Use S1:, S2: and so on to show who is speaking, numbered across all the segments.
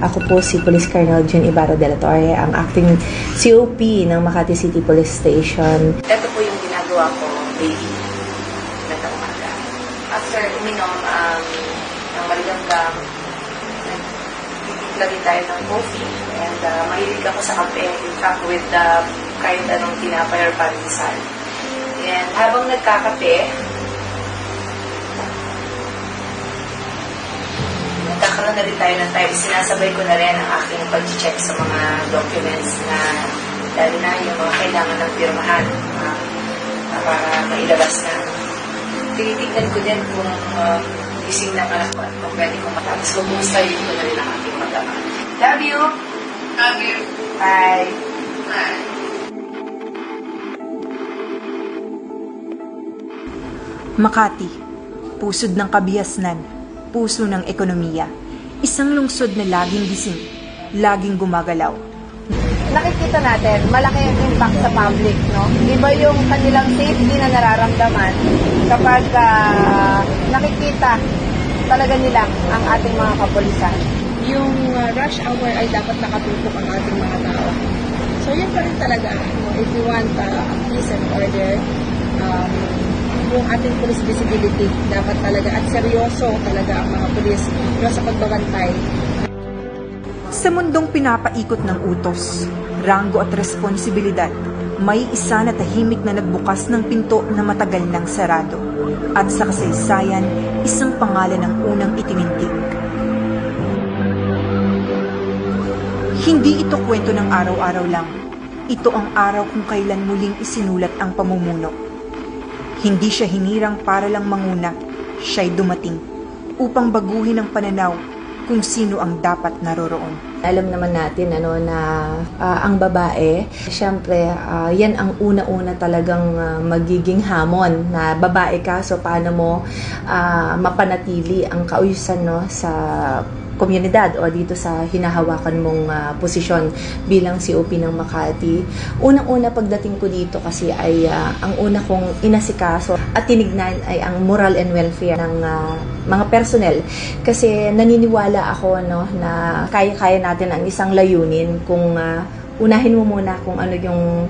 S1: Ako po si Police Colonel June Ibarra de la Torre, ang acting COP ng Makati City Police Station.
S2: Ito po yung ginagawa ko daily na umaga. After uminom ng maliganggang, nagtitimpla rin tayo ng coffee. And mahilig ako sa kape, in fact with kahit anong tinapay or pandesal. And habang nagkakape, nagkakaroon na rin tayo ng time. Sinasabay ko na rin ang aking pag-check sa mga documents na lalo na yung mga kailangan ng pirmahan para mailabas na. Tinitignan ko din kung gising ng anak ko at kung pwede ko matapos. Kumustahin ko na rin ang aking mag-ama. Love you! Love you! Bye! Bye!
S3: Makati, pusod ng kabihasnan, puso ng ekonomiya, isang lungsod na laging gising, laging gumagalaw.
S4: Nakikita natin, malaki ang impact sa public, no? Iba yung kanilang safety na nararamdaman kapag nakikita talaga nila ang ating mga kapulisan.
S5: Yung rush hour ay dapat nakatutok ang ating mga tao. So yun pa rin talaga, if you want peace and order, yung ating police visibility dapat talaga at seryoso talaga ang mga pulis sa pagbabantay.
S3: Sa mundong pinapaikot ng utos, ranggo at responsibilidad, may isa na tahimik na nagbukas ng pinto na matagal nang sarado. At sa kasaysayan, isang pangalan ang unang itinindig. Hindi ito kwento ng araw-araw lang. Ito ang araw kung kailan muling isinulat ang pamumuno. Hindi siya hinirang para lang manguna, siya'y dumating upang baguhin ang pananaw kung sino ang dapat naroroon.
S1: Alam naman natin na ang babae, syempre yan ang una-una talagang magiging hamon na babae ka, so paano mo mapanatili ang kauyusan sa komunidad o dito sa hinahawakan mong posisyon bilang COP ng Makati. Unang-una pagdating ko dito kasi ay ang una kong inasikaso at tinignan ay ang moral and welfare ng mga personnel. Kasi naniniwala ako na kaya-kaya natin ang isang layunin kung unahin mo muna kung ano yung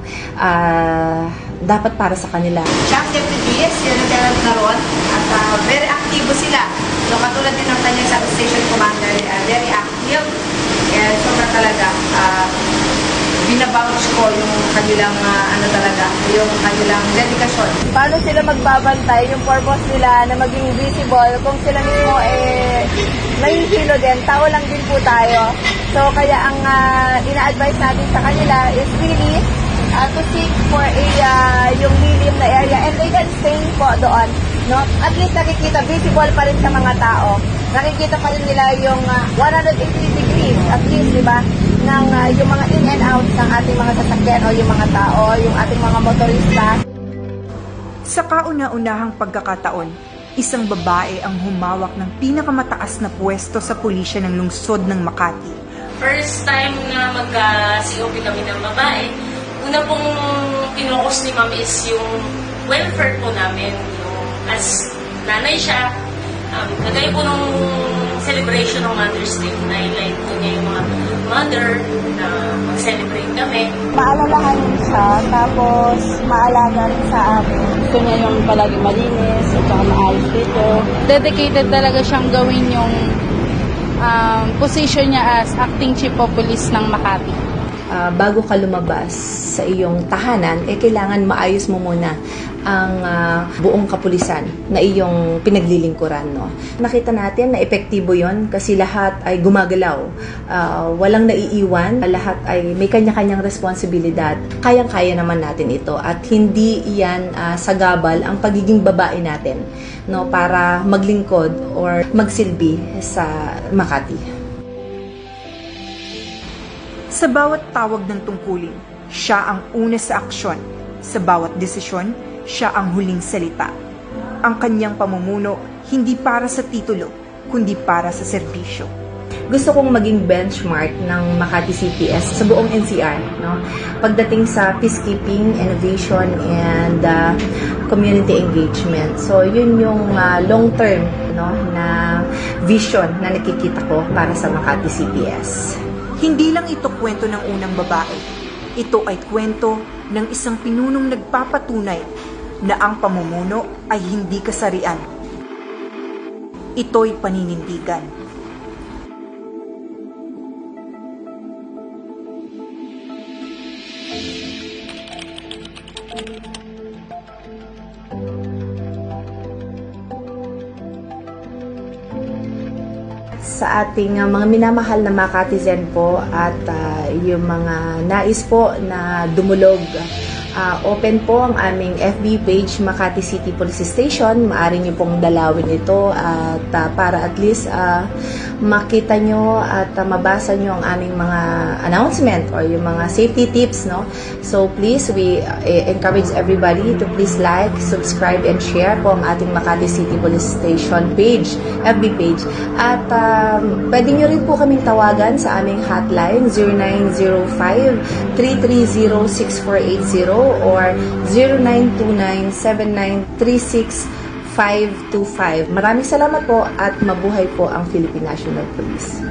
S1: dapat para sa kanila.
S2: Siyang deputies, yun ang naroon at very aktibo sila. So katulad din ng kanyang substation commander, very active. Kaya sobra talaga, binabounce ko yung kanilang yung kanilang dedikasyon.
S4: Paano sila magbabantay, yung purpose nila na maging visible, kung sila mismo nahihilo din, tao lang din po tayo. So kaya ang ina-advise natin sa kanila is really to seek for yung medium na area and they can stay po doon. No? At least nakikita, visible pa rin sa mga tao. Nakikita pa rin nila yung 180 degrees, at least, di ba, ng yung mga in and out ng ating mga sasakyan o yung mga tao, yung ating mga motorista.
S3: Sa kauna-unahang pagkakataon, isang babae ang humawak ng pinakamataas na pwesto sa pulisya ng lungsod ng Makati.
S6: First time na mag-COP kami ng babae, una pong pinokos ni Ma'am is yung welfare po namin. As nanay siya, nagay po nung celebration ng Mother's Day, na-highlight po niya yung mga mother na mag-celebrate kami.
S4: Maalalahanin siya, tapos maalaga rin sa amin.
S5: Gusto niya yung palaging malinis at saka maayos dito. Dedicated talaga siyang gawin yung position niya as acting chief of police ng Makati.
S1: Bago ka lumabas sa iyong tahanan, kailangan maayos mo muna ang buong kapulisan na iyong pinaglilingkuran. No? Nakita natin na epektibo yon kasi lahat ay gumagalaw. Walang naiiwan, lahat ay may kanya-kanyang responsibilidad. Kayang-kaya naman natin ito at hindi iyan sagabal ang pagiging babae natin, no, para maglingkod or magsilbi sa Makati.
S3: Sa bawat tawag ng tungkulin, siya ang una sa aksyon. Sa bawat desisyon, siya ang huling salita. Ang kanyang pamumuno hindi para sa titulo, kundi para sa serbisyo.
S1: gusto kong maging benchmark ng Makati CPS sa buong NCR, no? Pagdating sa peacekeeping, innovation, and community engagement. So, yun yung long-term, no, na vision na nakikita ko para sa Makati CPS.
S3: Hindi lang ito kwento ng unang babae. Ito ay kwento ng isang pinunong nagpapatunay na ang pamumuno ay hindi kasarian. Ito'y paninindigan.
S1: Sa ating mga minamahal na Makatizen po at yung mga nais po na dumulog, open po ang aming FB page Makati City Police Station. Maaari niyo pong dalawin ito at para at least makita nyo at mabasa nyo ang aming mga announcement or yung mga safety tips, no? So please, we encourage everybody to please like, subscribe, and share po ang ating Makati City Police Station page, FB page. At pwede nyo rin po kaming tawagan sa aming hotline 0905-330-6480 or 0929-7936-525. Maraming salamat po at mabuhay po ang Philippine National Police.